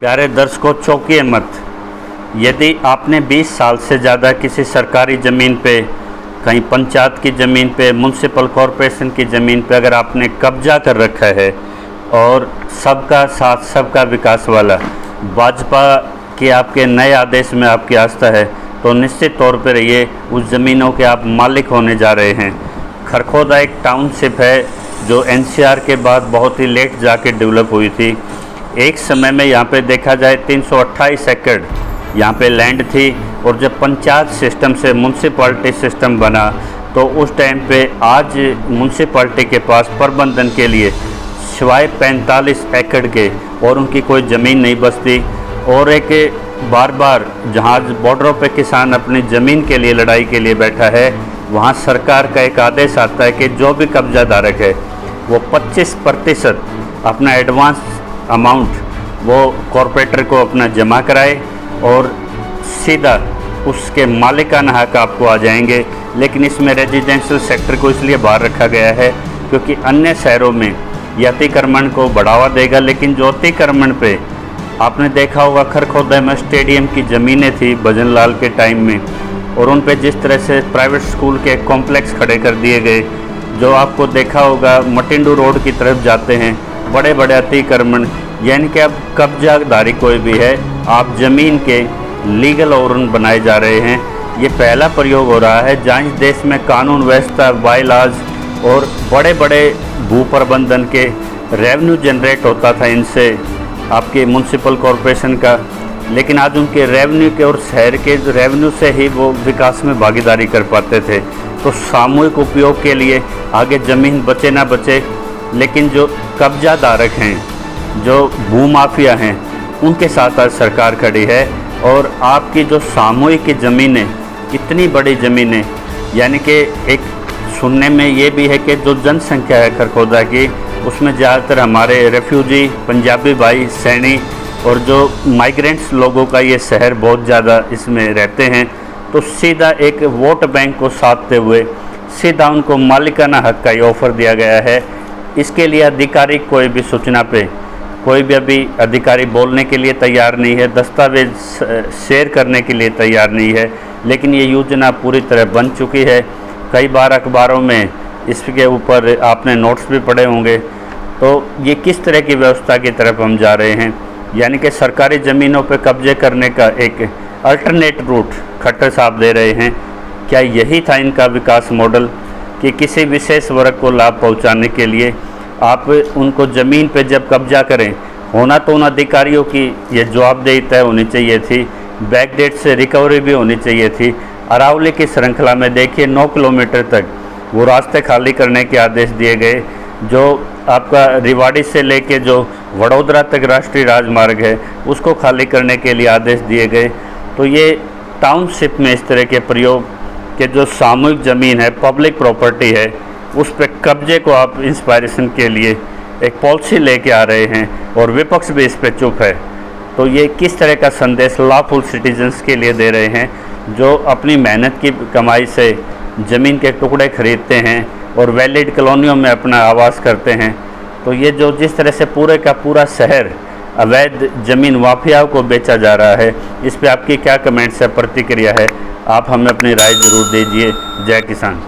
प्यारे दर्शकों, चौंकिए मत। यदि आपने 20 साल से ज़्यादा किसी सरकारी ज़मीन पे, कहीं पंचायत की ज़मीन पे, म्युनिसिपल कॉरपोरेशन की ज़मीन पे अगर आपने कब्जा कर रखा है और सबका साथ सबका विकास वाला भाजपा के आपके नए आदेश में आपकी आस्था है, तो निश्चित तौर पर ये उस ज़मीनों के आप मालिक होने जा रहे हैं। खरखोदा एक टाउनशिप है जो एनसीआर के बाद बहुत ही लेट जाके डेवलप हुई थी। एक समय में यहाँ पे देखा जाए 328 एकड़ यहाँ पे लैंड थी, और जब पंचायत सिस्टम से म्युनिसिपैलिटी सिस्टम बना तो उस टाइम पे आज म्युनिसिपैलिटी के पास प्रबंधन के लिए सिवाय 45 एकड़ के और उनकी कोई ज़मीन नहीं बचती। और एक बार बार जहाँ बॉर्डरों पे किसान अपनी ज़मीन के लिए लड़ाई के लिए बैठा है, वहाँ सरकार का एक आदेश आता है कि जो भी कब्जाधारक है वो 25% अपना एडवांस अमाउंट वो कॉरपोरेटर को अपना जमा कराए और सीधा उसके मालिकाना हक आपको आ जाएंगे। लेकिन इसमें रेजिडेंशियल सेक्टर को इसलिए बाहर रखा गया है क्योंकि अन्य शहरों में ये अतिक्रमण को बढ़ावा देगा। लेकिन जो अतिक्रमण पे आपने देखा होगा, खरखोदा में स्टेडियम की ज़मीनें थी भजन लाल के टाइम में, और उन पे जिस तरह से प्राइवेट स्कूल के कॉम्प्लेक्स खड़े कर दिए गए, जो आपको देखा होगा मटिंडू रोड की तरफ जाते हैं बड़े बड़े अतिक्रमण। यानी कि अब कब्जाधारी कोई भी है, आप ज़मीन के लीगल ओनर बनाए जा रहे हैं। ये पहला प्रयोग हो रहा है जहाँ इस देश में कानून व्यवस्था, बायलॉज और बड़े बड़े भू प्रबंधन के रेवेन्यू जनरेट होता था इनसे, आपके म्युनिसिपल कॉरपोरेशन का। लेकिन आज उनके रेवेन्यू के और शहर के रेवेन्यू से ही वो विकास में भागीदारी कर पाते थे। तो सामूहिक उपयोग के लिए आगे ज़मीन बचे ना बचे, लेकिन जो कब्जाधारक हैं, जो भूमाफिया हैं, उनके साथ आज सरकार खड़ी है। और आपकी जो सामूहिक की ज़मीनें, इतनी बड़ी ज़मीनें, यानी कि एक सुनने में ये भी है कि जो जनसंख्या है खरखोदा की, उसमें ज़्यादातर हमारे रेफ्यूजी पंजाबी भाई सैनी और जो माइग्रेंट्स लोगों का ये शहर बहुत ज़्यादा इसमें रहते हैं। तो सीधा एक वोट बैंक को साधते हुए सीधा उनको मालिकाना हक का ये ऑफ़र दिया गया है। इसके लिए अधिकारी कोई भी सूचना पे कोई भी अभी अधिकारी बोलने के लिए तैयार नहीं है, दस्तावेज शेयर करने के लिए तैयार नहीं है। लेकिन ये योजना पूरी तरह बन चुकी है। कई बार अखबारों में इसके ऊपर आपने नोट्स भी पढ़े होंगे। तो ये किस तरह की व्यवस्था की तरफ हम जा रहे हैं, यानी कि सरकारी ज़मीनों पे कब्जे करने का एक अल्टरनेट रूट खट्टर साहब दे रहे हैं। क्या यही था इनका विकास मॉडल कि किसी विशेष वर्ग को लाभ पहुंचाने के लिए आप उनको ज़मीन पे जब कब्जा करें, होना तो उन अधिकारियों की ये जवाबदेही तय होनी चाहिए थी, बैकडेट से रिकवरी भी होनी चाहिए थी। अरावली की श्रृंखला में देखिए 9 किलोमीटर तक वो रास्ते खाली करने के आदेश दिए गए। जो आपका रिवाड़ी से लेके जो वडोदरा तक राष्ट्रीय राजमार्ग है उसको खाली करने के लिए आदेश दिए गए। तो ये टाउनशिप में इस तरह के प्रयोग के जो सामूहिक ज़मीन है, पब्लिक प्रॉपर्टी है, उस पर कब्जे को आप इंस्पायरेशन के लिए एक पॉलिसी लेके आ रहे हैं और विपक्ष भी इस पर चुप है। तो ये किस तरह का संदेश लॉफुल सिटीजन्स के लिए दे रहे हैं जो अपनी मेहनत की कमाई से ज़मीन के टुकड़े खरीदते हैं और वैलिड कॉलोनियों में अपना आवास करते हैं। तो ये जो जिस तरह से पूरे का पूरा शहर अवैध ज़मीन माफियाओं को बेचा जा रहा है, इस पर आपकी क्या कमेंट्स है, प्रतिक्रिया है? आप हमें अपनी राय ज़रूर दीजिए। जय किसान।